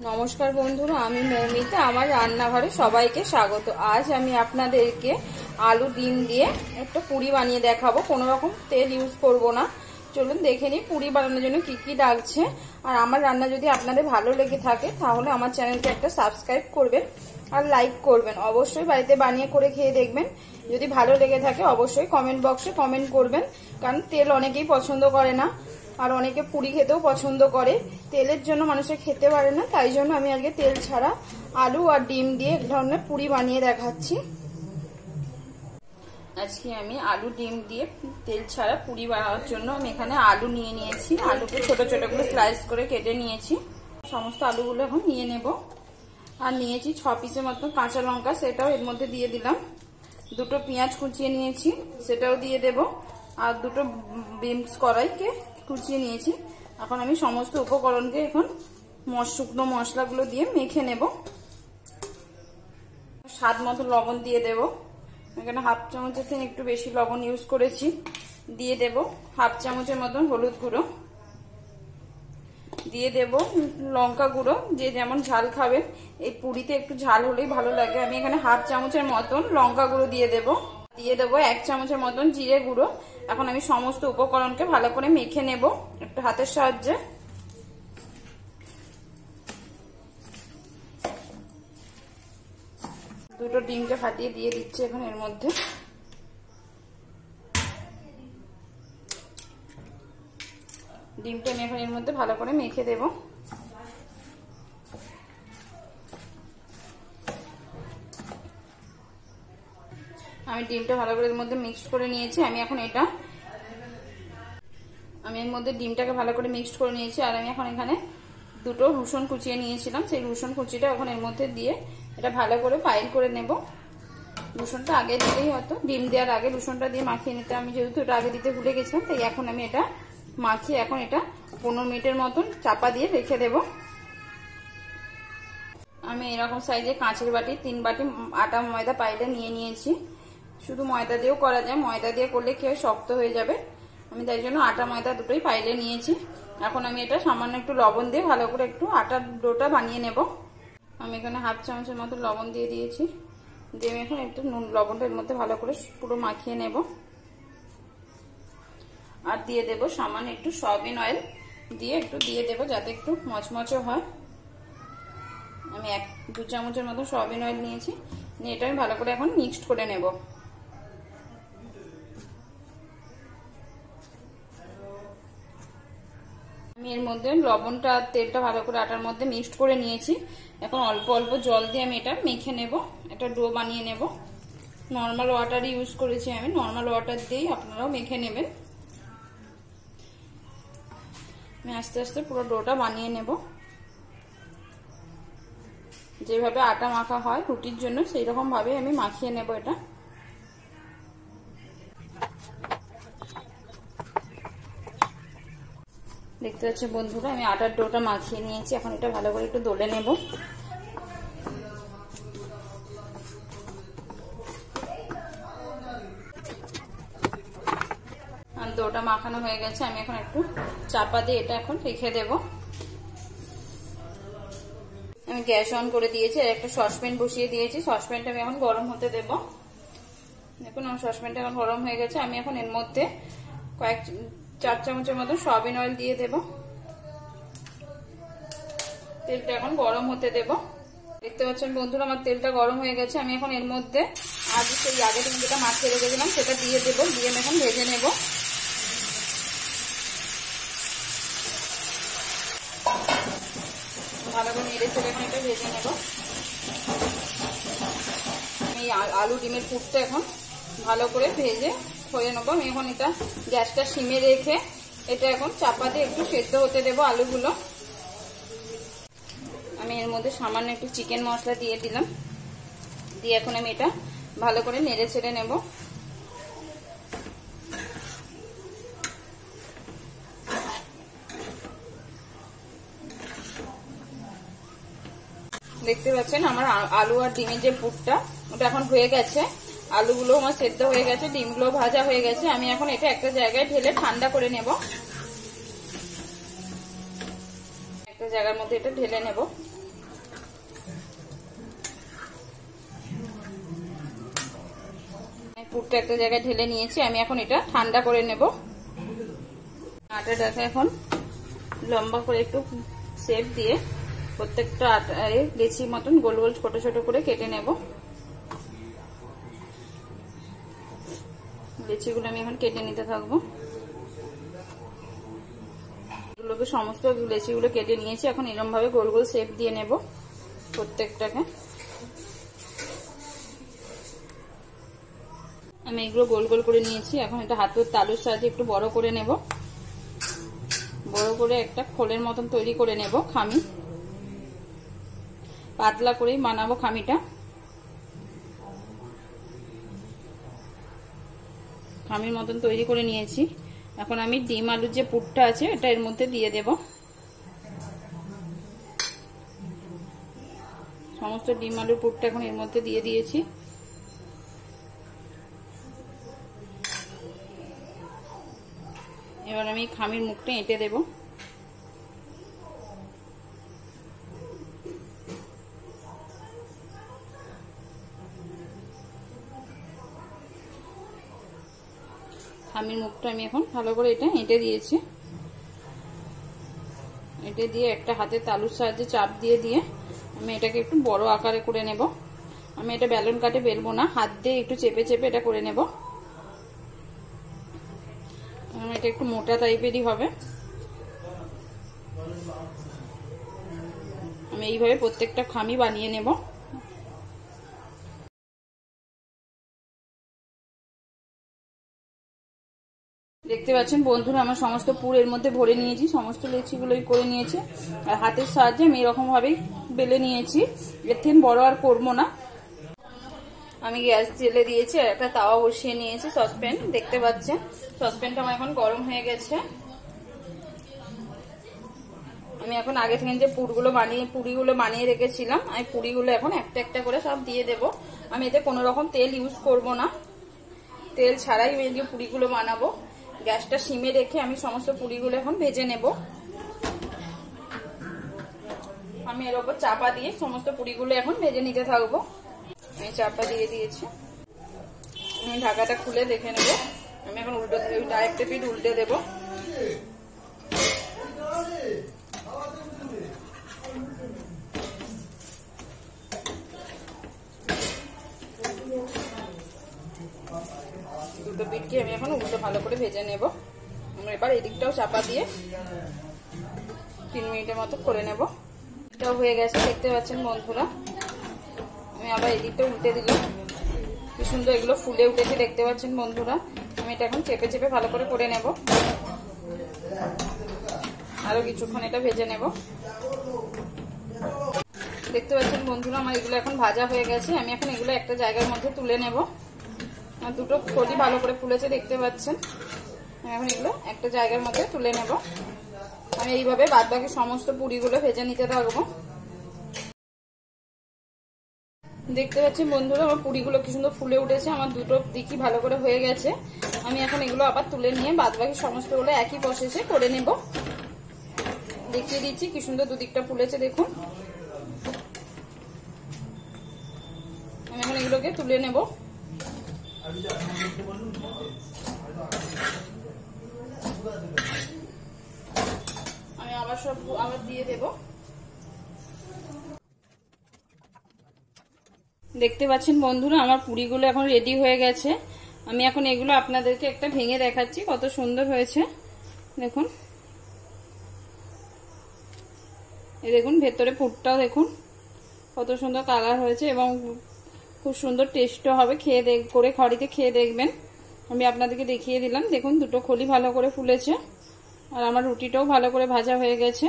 নমস্কার বন্ধুরা, আমি মৌমিতা। আমার রান্নাঘরে সবাইকে স্বাগত। আজ আমি আপনাদেরকে আলু ডিম দিয়ে একটা পুরি বানিয়ে দেখাবো। কোনো রকম তেল ইউজ করব না। চলুন দেখে নিই পুরি বানানোর জন্য কি কি লাগছে। আর আমার রান্না যদি আপনাদের ভালো লেগে থাকে তাহলে আমার চ্যানেলকে একটা সাবস্ক্রাইব করবেন আর লাইক করবেন। অবশ্যই বাড়িতে বানিয়ে করে খেয়ে দেখবেন। যদি ভালো লেগে থাকে অবশ্যই কমেন্ট বক্সে কমেন্ট করবেন, কারণ তেল অনেকেই পছন্দ করে না আর অনেকে পুরি খেতেও পছন্দ করে। তেলের জন্য মানুষে খেতে পারে না, তাই জন্য আমি আজকে তেল ছাড়া আলু আর ডিম দিয়ে এক ধরনের পুরি বানিয়ে দেখাচ্ছি। আজকে আমি আলু ডিম দিয়ে তেল ছাড়া পুরি বানানোর জন্য আমি এখানে আলু নিয়ে নিয়েছি। আলুকে ছোট ছোট করে স্লাইস করে কেটে নিয়েছি। সমস্ত আলুগুলো এখন নিয়ে নেব। আর নিয়েছি 6 পিসের মতো কাঁচা লঙ্কা, সেটাও এর মধ্যে দিয়ে দিলাম। দুটো পেঁয়াজ কুচিয়ে নিয়েছি, সেটাও দিয়ে দেব। আর দুটো বিনস কড়াইকে কুচিয়ে নিয়েছি। এখন আমি সমস্ত উপকরণকে এখন শুকনো মশলাগুলো দিয়ে মেখে নেব। স্বাদ মতো লবণ দিয়ে দেব। এখানে হাফ চামচের থেকে একটু বেশি লবণ ইউজ করেছি। দিয়ে দেব হাফ চামচের মতন হলুদ গুঁড়ো। দিয়ে দেব লঙ্কা গুঁড়ো, যে যেমন ঝাল খাবেন। এই পুরিতে একটু ঝাল হলেই ভালো লাগে। আমি এখানে হাফ চামচের মতন লঙ্কা গুঁড়ো দিয়ে দেব। দিয়ে দেবো 1 চামচের মতন জিরে গুঁড়ো। এখন আমি সমস্ত উপকরণকে ভালো করে মেখে নেব একটু হাতের সাহায্যে। দুটো ডিমকে ফাটিয়ে দিয়ে দিচ্ছি এখন এর মধ্যে। ডিমটা আমি এখন এর মধ্যে ভালো করে মেখে দেব। আমি ডিমটা ভালো করে এর মধ্যে মিক্সড করে নিয়েছি। আমি এর মধ্যে ডিমটাকে ভালো করে মিক্সড করে নিয়েছি। আর আমি এখন এখানে দুটো রসুন কুচিয়ে নিয়েছিলাম, সেই রসুন কুচিটা এখন এর মধ্যে দিয়ে এটা ভালো করে ফাইল করে নেব। রসুনটা আগে দিলেই হতো, ডিম দেওয়ার আগে রসুনটা দিয়ে মাখিয়ে নিতে। আমি যেহেতু এটা আগে দিতে ভুলে গেছিলাম, তাই এখন আমি এটা মাখিয়ে এখন এটা 15 মিনিটের মতন চাপা দিয়ে রেখে দেব। আমি এরকম সাইজে কাঁচের বাটি 3 বাটি আটা ময়দা পাইলে নিয়ে নিয়েছি। শুধু ময়দা দিয়েও করা যায়, ময়দা দিয়ে করলে খেয়ে শক্ত হয়ে যাবে। আমি তাই জন্য আটা ময়দা দুটোই পাইলে নিয়েছি। এখন আমি এটা সামান্য একটু লবণ দিয়ে ভালো করে একটু আটার ডোটা বানিয়ে নেব। আমি এখানে হাফ চামচের মতো লবণ দিয়ে দিয়েছি। দিয়ে আমি এখন একটু লবণটা এর মধ্যে ভালো করে পুরো মাখিয়ে নেব। আর দিয়ে দেব সামান্য একটু সয়াবিন অয়েল দিয়ে একটু দিয়ে দেব, যাতে একটু মচমচে হয়। আমি 1-2 চামচের মতো সয়াবিন অয়েল নিয়েছি। নিয়ে এটা আমি ভালো করে এখন মিক্সড করে নেব। আমি এর মধ্যে লবণটা আর তেলটা ভালো করে আটার মধ্যে মিক্সড করে নিয়েছি। এখন অল্প অল্প জল দিয়ে আমি এটা মেখে নেব, একটা ডো বানিয়ে নেব। নর্মাল ওয়াটার ইউজ করেছি আমি, নর্মাল ওয়াটার দিয়েই আপনারাও মেখে নেবেন। আমি আস্তে আস্তে পুরো ডোটা বানিয়ে নেব। যেভাবে আটা মাখা হয় রুটির জন্য সেই রকম ভাবে আমি মাখিয়ে নেব এটা। দেখতে পাচ্ছেন বন্ধুরা, আমি আটার ডোটা মাখিয়ে নিয়েছি। এখন এটা ভালো করে একটু দলে নেব। আর ডোটা মাখানো হয়ে গেছে। আমি এখন একটু চাপা দিয়ে এটা এখন রেখে দেব। আমি গ্যাস অন করে দিয়েছি আর একটা সসপ্যান বসিয়ে দিয়েছি। সসপ্যানটা আমি এখন গরম হতে দেব। দেখুন আমার সসপ্যানটা এখন গরম হয়ে গেছে। আমি এখন এর মধ্যে 4 চামচের মতো সয়াবিন অয়েল দিয়ে দেব। তেলটা এখন গরম হতে দেব। দেখতে পাচ্ছেন বন্ধুরা, আমার তেলটা গরম হয়ে গেছে। আমি এখন এর মধ্যে সেই আগে থেকে যেটা মাখিয়ে রেখেছিলাম সেটা দিয়ে দেব। দিয়ে আমি এখন ভেজে নেব। ভালো করে নেড়ে চেড়ে এখন এটা ভেজে নেব। এই আলু ডিমের পুরটা এখন ভালো করে ভেজে হয়ে নেবো। আমি এখন এটা গ্যাসটা সিমে রেখে এটা এখন চাপা দিয়ে একটু সেদ্ধ হতে দেবো আলুগুলো। আমি এর মধ্যে সামান্য একটু চিকেন মশলা দিয়ে দিলাম। দিয়ে এখন আমি এটা ভালো করে নেড়ে ছেড়ে নেব। দেখতে পাচ্ছেন আমার আলু আর ডিমের যে পুরটা ওটা এখন হয়ে গেছে। আলুগুলো আমার সেদ্ধ হয়ে গেছে, ডিমগুলো ভাজা হয়ে গেছে। আমি এখন এটা একটা জায়গায় ঢেলে ঠান্ডা করে নেব। একটা জায়গার মধ্যে এটা ঢেলে নেব। পুরটা একটা জায়গায় ঢেলে নিয়েছি। আমি এখন এটা ঠান্ডা করে নেব। আটাটাকে এখন লম্বা করে একটু শেপ দিয়ে প্রত্যেকটা আটায় লেচির মতন গোল গোল ছোট ছোট করে কেটে নেব। লেচিগুলো আমি এখন কেটে নিতে থাকবো। এগুলোকে সমস্ত লেচিগুলো কেটে নিয়েছি। এখন এরকম ভাবে গোল গোল শেপ দিয়ে নেব প্রত্যেকটাকে। আমি এগুলো গোল গোল করে নিয়েছি। এখন এটা হাতের তালুর সাহায্যে একটু বড় করে নেব। বড় করে একটা খোলের মতন তৈরি করে নেব। খামি পাতলা করেই বানাবো খামিটা। খামির মতন তৈরি করে নিয়েছি। এখন আমি ডিম আলুর যে পুরটা আছে এটা এর মধ্যে দিয়ে দেব। সমস্ত ডিম আলুর পুরটা এখন এর মধ্যে দিয়ে দিয়েছি। এবার আমি খামির মুখটা এঁটে দেব। খামির মুখটা আমি এখন ভালো করে এটা এঁটে দিয়েছি। এঁটে দিয়ে একটা হাতে তালুর সাহায্যে চাপ দিয়ে দিয়ে আমি এটাকে একটু বড় আকারে করে নেব। আমি এটা বেলন কাটে বেলবো না, হাত দিয়ে একটু চেপে চেপে এটা করে নেব। এটা একটু মোটা টাইপেরই হবে। আমি এইভাবে প্রত্যেকটা খামি বানিয়ে নেব। দেখতে পাচ্ছেন বন্ধুরা, আমার সমস্ত পুর এর মধ্যে ভরে নিয়েছি। সমস্ত লেচিগুলোই করে নিয়েছি আর হাতের সাহায্যে আমি এরকম ভাবেই বেলে নিয়েছি। এর থেকে বড় আর করবো না। আমি গ্যাস জেলে দিয়েছি আর একটা তাওয়া বসিয়ে নিয়েছি, সসপ্যান। দেখতে পাচ্ছেন সসপ্যানটা আমার এখন গরম হয়ে গেছে। আমি এখন আগে থেকে যে পুরিগুলো বানিয়ে রেখেছিলাম, আমি পুরিগুলো এখন একটা একটা করে সব দিয়ে দেব। আমি এতে কোনো রকম তেল ইউজ করব না, তেল ছাড়াই আমি এই পুরিগুলো বানাবো। গ্যাসটা সিমে রেখে আমি সমস্ত পুরিগুলো এখন ভেজে নেব। আমি এর উপর চাপা দিয়ে সমস্ত পুরিগুলো এখন ভেজে নিতে থাকবো। আমি চাপা দিয়ে দিয়েছি। আমি ঢাকাটা খুলে দেখে নেব। আমি এখন উল্টো আরেকটা পিঠ উল্টে দেব। দুটো পিঠকে আমি এখন উল্টো ভালো করে ভেজে নেব। আমি এবার এদিকটাও চাপা দিয়ে 3 মিনিটের মতো করে নেব। এটাও হয়ে গেছে দেখতে পাচ্ছেন বন্ধুরা। আমি আবার এদিকটা উল্টে দিলাম। কি সুন্দর এগুলো ফুলে উঠেছে দেখতে পাচ্ছেন বন্ধুরা। আমি এটা এখন চেপে চেপে ভালো করে নেব। আরো কিছুক্ষণ এটা ভেজে নেব। দেখতে পাচ্ছেন বন্ধুরা, আমার এগুলো এখন ভাজা হয়ে গেছে। আমি এখন এগুলো একটা জায়গার মধ্যে তুলে নেব। আর দুটো খোলি ভালো করে ফুলেছে দেখতে পাচ্ছেন। আমি এখন এগুলো একটা জায়গার মধ্যে তুলে নেব। আমি এইভাবে বাদবাকি সমস্ত পুরিগুলো ভেজে নিতে থাকবো। দেখতে পাচ্ছেন বন্ধুরা, আমার পুরিগুলো কি সুন্দর ফুলে উঠেছে। আমার দুটো দিকই ভালো করে হয়ে গেছে। আমি এখন এগুলো আবার তুলে নিয়ে বাদবাকি সমস্তগুলো একই প্রসেসে করে নেব। দেখিয়ে দিচ্ছি কি সুন্দর দুদিকটা ফুলেছে দেখুন। আমি এখন এগুলোকে তুলে নেব। আমি আবার দিয়ে দেব। দেখতে পাচ্ছেন বন্ধুরা, আমার পুরিগুলো এখন রেডি হয়ে গেছে। আমি এখন এগুলো আপনাদেরকে একটা ভেঙে দেখাচ্ছি কত সুন্দর হয়েছে দেখুন। এই দেখুন ভেতরে পুরটাও দেখুন কত সুন্দর কালার হয়েছে এবং খুব সুন্দর টেস্টও হবে। করে খড়িতে খেয়ে দেখবেন। আমি আপনাদেরকে দেখিয়ে দিলাম। দেখুন দুটো খলি ভালো করে ফুলেছে আর আমার রুটিটাও ভালো করে ভাজা হয়ে গেছে।